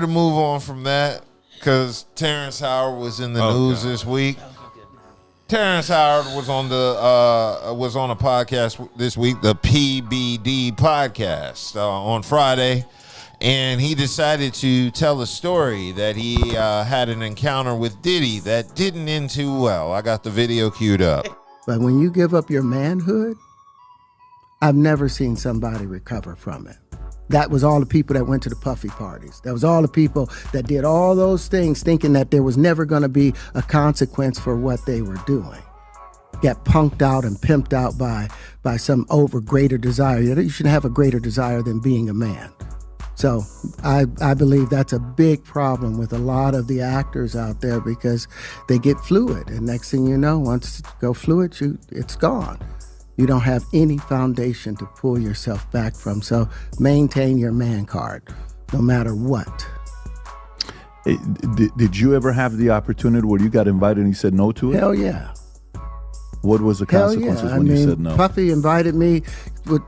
to move on from that because Terrence Howard was in the news this week. Terrence Howard was on a podcast this week, the PBD Podcast, on Friday, and he decided to tell a story that he had an encounter with Diddy that didn't end too well. I got the video queued up. But when you give up your manhood, I've never seen somebody recover from it. That was all the people that went to the puffy parties. That was all the people that did all those things thinking that there was never going to be a consequence for what they were doing. Get punked out and pimped out by some greater desire. You shouldn't have a greater desire than being a man. So I believe that's a big problem with a lot of the actors out there because they get fluid. And next thing you know, once you go fluid, it's gone. You don't have any foundation to pull yourself back from. So maintain your man card, no matter what. Did you ever have the opportunity where you got invited and you said no to it? Hell yeah. What was the consequences when you said no? Puffy invited me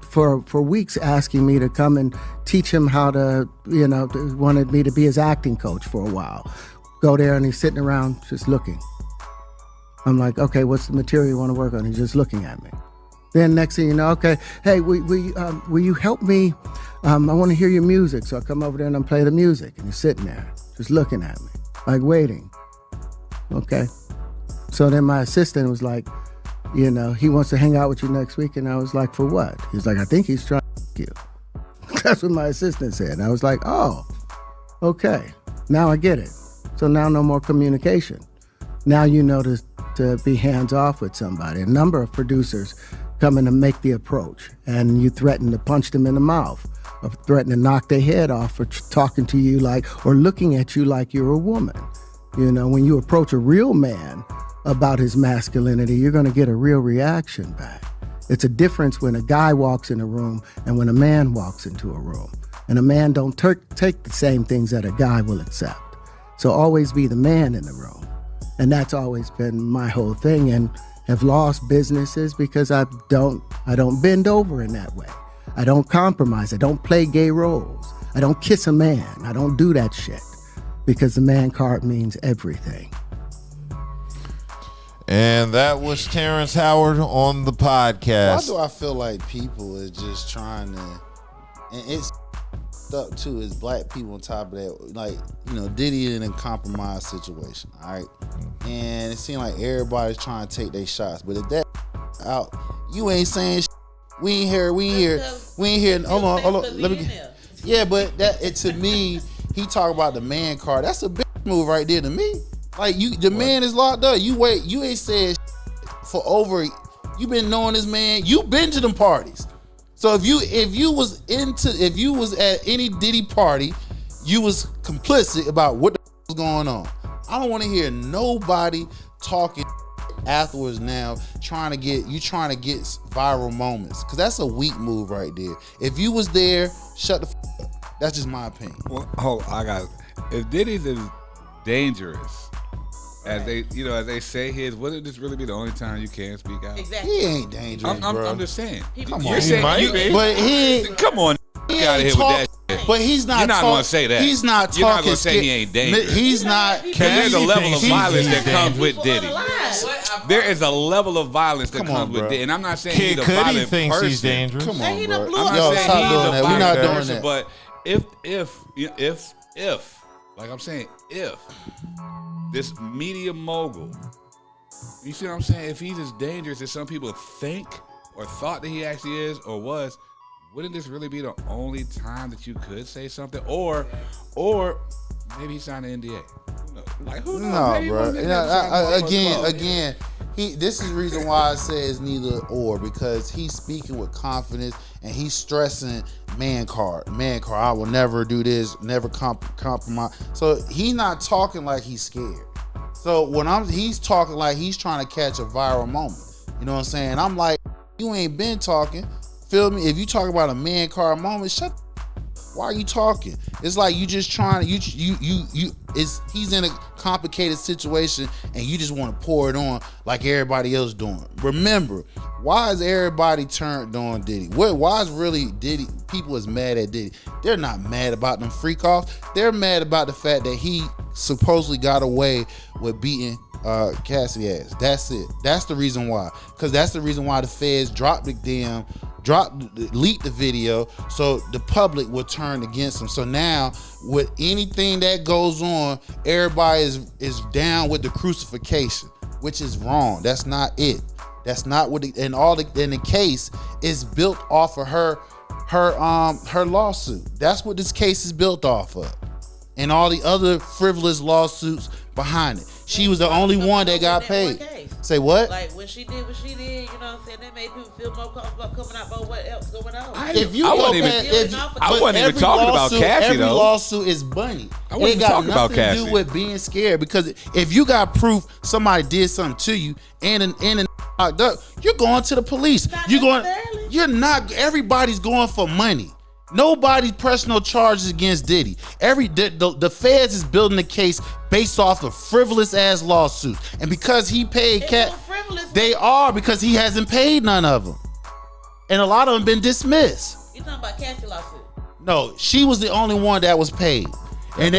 for weeks asking me to come and teach him how to, wanted me to be his acting coach for a while. Go there and he's sitting around just looking. I'm like, okay, what's the material you want to work on? He's just looking at me. Then next thing you know, okay, hey, will you help me? I want to hear your music. So I come over there and I play the music. And he's sitting there, just looking at me, like waiting. Okay. So then my assistant was like, he wants to hang out with you next week. And I was like, for what? He's like, I think he's trying to you. That's what my assistant said. And I was like, oh, okay. Now I get it. So now no more communication. Now you know to be hands off with somebody. A number of producers come in to make the approach, and you threaten to punch them in the mouth, or threaten to knock their head off for talking to you or looking at you like you're a woman. When you approach a real man about his masculinity, you're going to get a real reaction back. It's a difference when a guy walks in a room and when a man walks into a room. And a man don't take the same things that a guy will accept. So always be the man in the room. And that's always been my whole thing, and have lost businesses because I don't bend over in that way. I don't compromise. I don't play gay roles. I don't kiss a man. I don't do that shit because the man card means everything. And that was Terrence Howard on the podcast. Why do I feel like people are just trying to, and it's up too, is black people on top of that, Diddy in a compromised situation, all right? And it seems like everybody's trying to take their shots, but if that out, you ain't saying shit. We ain't here, hold on, let me get, yeah, but to me, he talk about the man card, that's a big move right there to me. Like, man is locked up, you ain't said shit for over, you been knowing this man, you been to them parties. So if you was at any Diddy party, you was complicit about what the was going on. I don't want to hear nobody talking afterwards now, trying to get viral moments, because that's a weak move right there. If you was there, shut the up. That's just my opinion. Well, if Diddy's as dangerous as they say he is, wouldn't this really be the only time you can speak out? Exactly. He ain't dangerous, bro. I'm just saying. Come on, he might be. But he come on, get out of here with that shit. But he's not. You're not gonna say that. He's not talking. You're not gonna say he ain't dangerous. He's not. There's a level of violence that comes with Diddy. There is a level of violence that comes with Diddy, and I'm not saying he's a violent person. He's dangerous. Come on, bro. I'm not saying he's a violent person, but if, like I'm saying, if this media mogul, you see what I'm saying? If he's as dangerous as some people think or thought that he actually is or was, wouldn't this really be the only time that you could say something? Or maybe he signed an NDA. Who knows? No, bro. Again, this is the reason why I say it's neither or, because he's speaking with confidence and he's stressing man card. I will never do this, never compromise. So he's not talking like he's scared. So he's talking like he's trying to catch a viral moment. You know what I'm saying? I'm like, you ain't been talking. Feel me? If you talk about a man card moment, shut the why are you talking? It's like you just trying to he's in a complicated situation and you just want to pour it on like everybody else doing. Remember, why is everybody turned on Diddy? Why is really Diddy? People is mad at Diddy. They're not mad about them freak offs. They're mad about the fact that he supposedly got away with beating Cassidy ass. That's it. That's the reason why. Because that's the reason why the feds leaked the video, so the public would turn against him. So now, with anything that goes on, everybody is down with the crucifixion, which is wrong. That's not it. That's not what. And the case is built off of her lawsuit. That's what this case is built off of, and all the other frivolous lawsuits behind it. She was the only one that got paid. Say what? Like when she did what she did, you know what I'm saying? That made people feel more comfortable coming out about what else going on. I wasn't even talking about Cassie every though. Every lawsuit is money. I wasn't talking about Cassie. It got nothing to do with being scared, because if you got proof somebody did something to you and locked up, you're going to the police. You're not. Everybody's going for money. Nobody's pressing no charges against Diddy. The feds is building a case based off of frivolous ass lawsuits, and because he paid they are, because he hasn't paid none of them, and a lot of them been dismissed. You talking about Cassie lawsuit? No, she was the only one that was paid, and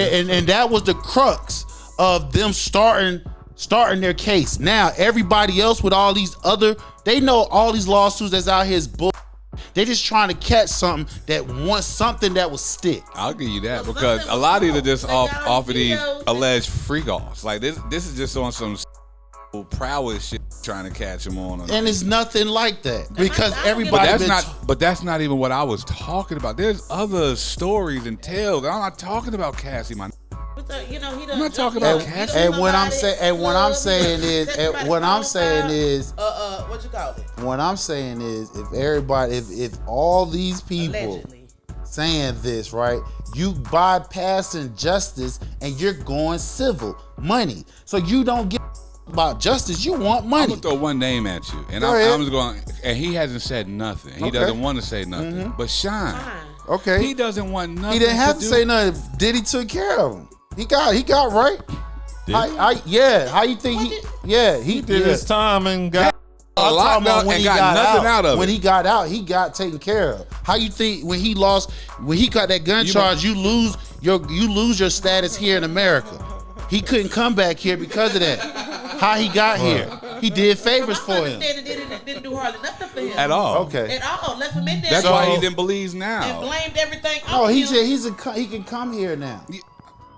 that was the crux of them starting their case. Now everybody else with all these other, they know all these lawsuits that's out here is bull. They just trying to catch something that wants something that will stick. I'll give you that, because a lot of these are just off of these alleged freak offs. Like this is just on some prowess shit trying to catch him on. And it's nothing like that, because everybody. But that's not even what I was talking about. There's other stories and tales. I'm not talking about Cassie, man. I'm not talking about Cassie. And what I'm saying is, what you call it? What I'm saying is, if all these people allegedly saying this, right, you bypassing justice and you're going civil money. So you don't get about justice, you want money. I'm gonna throw one name at you, and I'm just going. And he hasn't said nothing. He doesn't want to say nothing. Mm-hmm. But Sean, okay, he doesn't want nothing. He didn't have to say nothing. Diddy took care of him. He got right. How you think he did his time and got a lot when he got nothing out of it. When he got out, he got taken care of. How you think when he got that gun charge, you lose your status here in America? He couldn't come back here because of that. How he got here? He did favors for him. Didn't do hardly nothing for him at all. Okay. At all. Left him in there. That's why he didn't believe now. And blamed everything. No, he can come here now.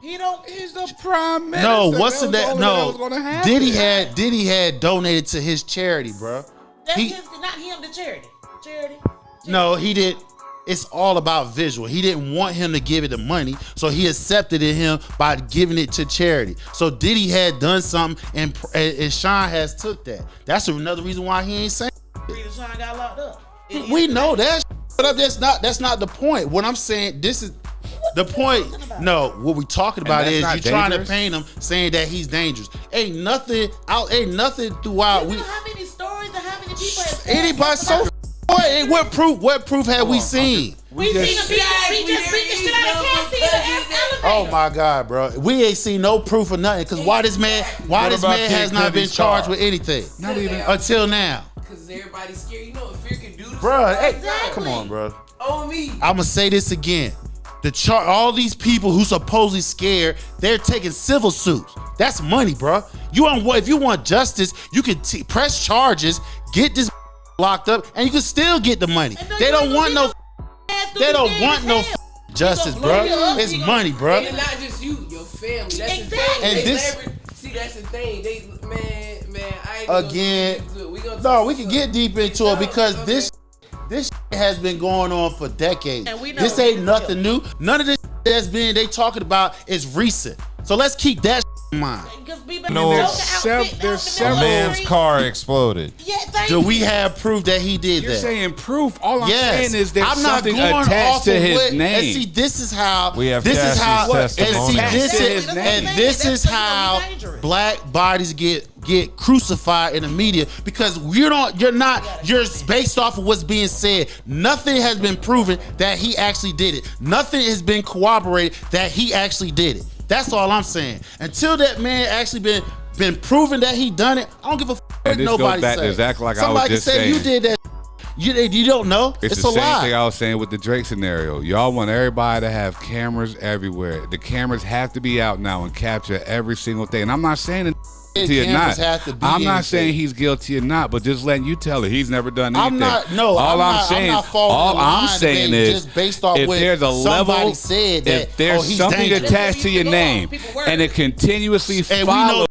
He's the prime minister. No, what's that? No, Diddy had donated to his charity, bro. Not him, the charity. No, he did. It's all about visual. He didn't want him to give it the money, so he accepted it him by giving it to charity. So Diddy had done something, and Sean has took that. That's another reason why he ain't saying. Sean got locked up. We know that, but that's not the point. What I'm saying, this is the point. No, what we talking about is you trying to paint him, saying that he's dangerous. Ain't nothing throughout. You know how many stories and how many people have anybody so. What proof have we seen? We just beat the shit out of Cassie. Oh my God, bro. We ain't seen no proof of nothing. Because why this man has not been charged with anything? Not even until now. Because everybody's scared. You know what fear can do to bro, come on, bro. On me. I'ma say this again. All these people who supposedly scared, they're taking civil suits. That's money, bro. If you want justice, you can press charges, get this locked up, and you can still get the money. They don't want no justice, bro. It's money, bro. And not just you, your family. That's the thing. And that's the thing. I ain't again. We can get deep into it because this has been going on for decades. This ain't nothing new. None of this they talking about is recent. So let's keep that in mind. There's several. A man's car exploded. Do we have proof that he did that? You're saying proof. All I'm saying is there's something going attached to his name. And see, this is how we have. This is how. And this is how black bodies get crucified in the media, because you're based off of what's being said. Nothing has been proven that he actually did it. Nothing has been corroborated that he actually did it. That's all I'm saying. Until that man actually been been proven that he done it, I don't give a fuck what nobody say. Exactly like Somebody I was just can say saying. You did that. You don't know. It's a the same lie. thing I was saying with the Drake scenario. Y'all want everybody to have cameras everywhere. The cameras have to be out now and capture every single thing. And I'm not saying that guilty or not. I'm not saying he's guilty or not, but just letting you tell it. He's never done anything. I'm not saying is, just based off if what there's a level, said that, if there's something dangerous. attached to your name and it continuously follows,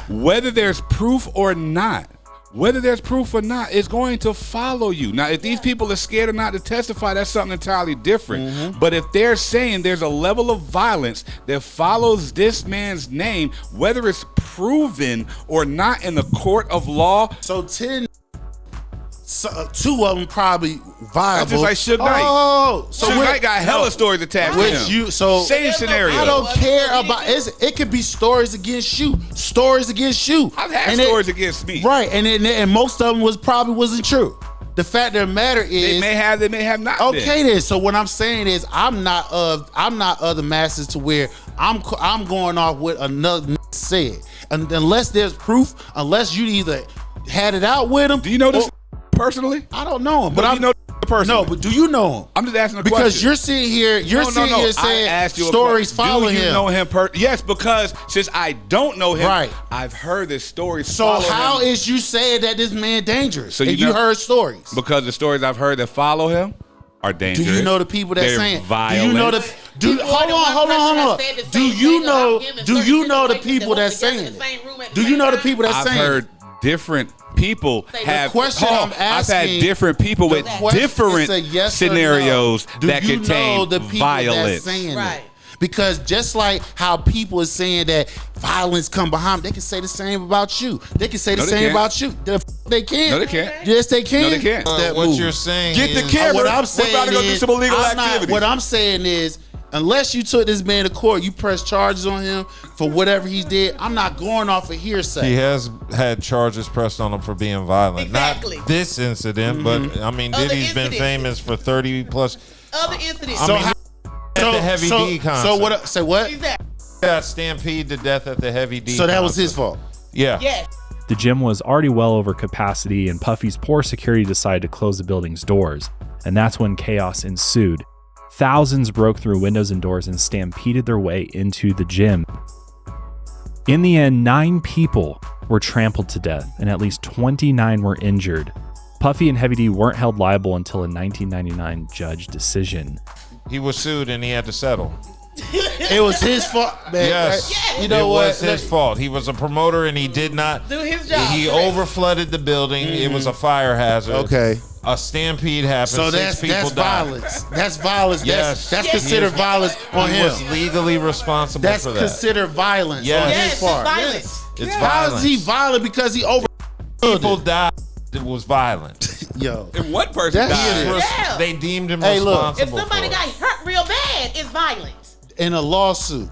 whether there's proof or not. Whether there's proof or not, it's going to follow you. Now, if these people are scared or not to testify, that's something entirely different. Mm-hmm. But if they're saying there's a level of violence that follows this man's name, whether it's proven or not in the court of law. So 2 of them probably viable. That's just like Suge Knight. Oh, so Suge Knight got hella stories attached to him. Same scenario. I don't care about it. Could be stories against you. Stories against you. I've had stories against me. Right, and most of them wasn't true. The fact of the matter is they may have not. Okay, then. So what I'm saying is I'm not of the masses to where I'm going off what another said, and unless there's proof, unless you either had it out with him. Do you know this personally? I don't know him, but you know personally. No, but do you know him? I'm just asking a question. Because you're sitting here, saying stories following him. Do you know him? Yes, because since I don't know him, right. I've heard the stories. So how is you saying that this man dangerous? So you heard stories? Because the stories I've heard that follow him are dangerous. Do you know the people that's saying? Violent. Do you know hold on. Do you know the people that's saying it? Do you know the people that's saying it? I've heard different people have. I've had different people with different scenarios that contain violence. Right. Because just like how people are saying that violence come behind, they can say the same about you. They can say the same about you. They can't. No, they can't. Yes, they can. No, they can't. What you're saying Get the camera. What I'm saying we're about to go do some illegal activity. What I'm saying is, unless you took this man to court, you press charges on him for whatever he did, I'm not going off of hearsay. He has had charges pressed on him for being violent. Exactly. Not this incident, but I mean, Diddy's been famous for 30 plus. Other incidents. At the Heavy D concert. So what? Say what? Exactly. Got stampede to death at the Heavy D. So that was his fault. Yeah. Yes. The gym was already well over capacity, and Puffy's poor security decided to close the building's doors. And that's when chaos ensued. Thousands broke through windows and doors and stampeded their way into the gym. In the end, 9 people were trampled to death, and at least 29 were injured. Puffy and Heavy D weren't held liable until a 1999 judge decision. He was sued and he had to settle. It was his fault, man. Yes. Right? You know it was his fault. He was a promoter and he did not do his job. He overflooded the building. It was a fire hazard. Okay. A stampede happened. So that's violence. That's violence. Yes. That's considered violence on him. He was legally responsible for that. That's considered violence on his part. Violence. It's How violence. is he violent because he over people died? It was violent. Yo. And one person died. They deemed him Hey, look, responsible. If somebody got hurt real bad, it's violence. In a lawsuit.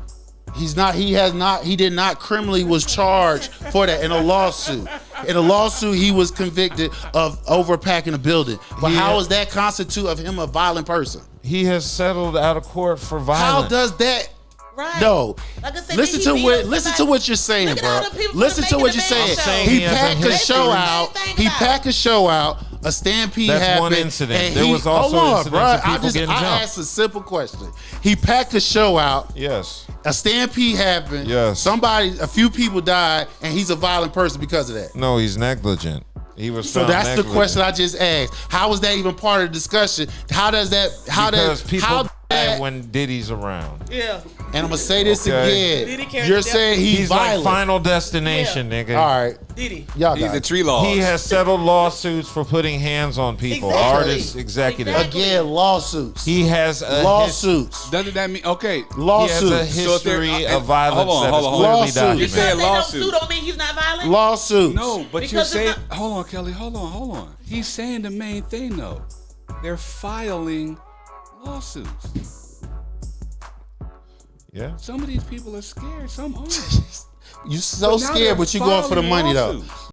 He did not criminally was charged for that in a lawsuit. In a lawsuit, he was convicted of overpacking a building. But how is that constitute of him a violent person? He has settled out of court for violence. How does that? Right. No. Like I said, Listen to what you're saying, bro. Listen to what you're saying. He packed a show out. He packed a show out. A stampede happened. That's one incident. There was hold also on, incidents bro. of people getting jumped. I asked a simple question. He packed a show out. Yes. A stampede happened. Yes. A few people died, and he's a violent person because of that. No, he's negligent. He was so that's negligent. The question I just asked. How is that even part of the discussion? How does that? Because people die when Diddy's around. Yeah. And I'm gonna say this again. You're saying he's violent. Like Final Destination, nigga. All right. Diddy. Y'all he's a tree law. He has settled lawsuits for putting hands on people, artists, executives. Again, lawsuits. He has lawsuits. Doesn't that mean lawsuits? He has a history of violence. Hold on. You're saying lawsuits don't mean he's not violent. Lawsuits. No, but you're saying. Hold on, Kelly. Hold on. He's saying the main thing though. They're filing lawsuits. Yeah. Some of these people are scared. Some aren't. You so scared, but you going for the money though.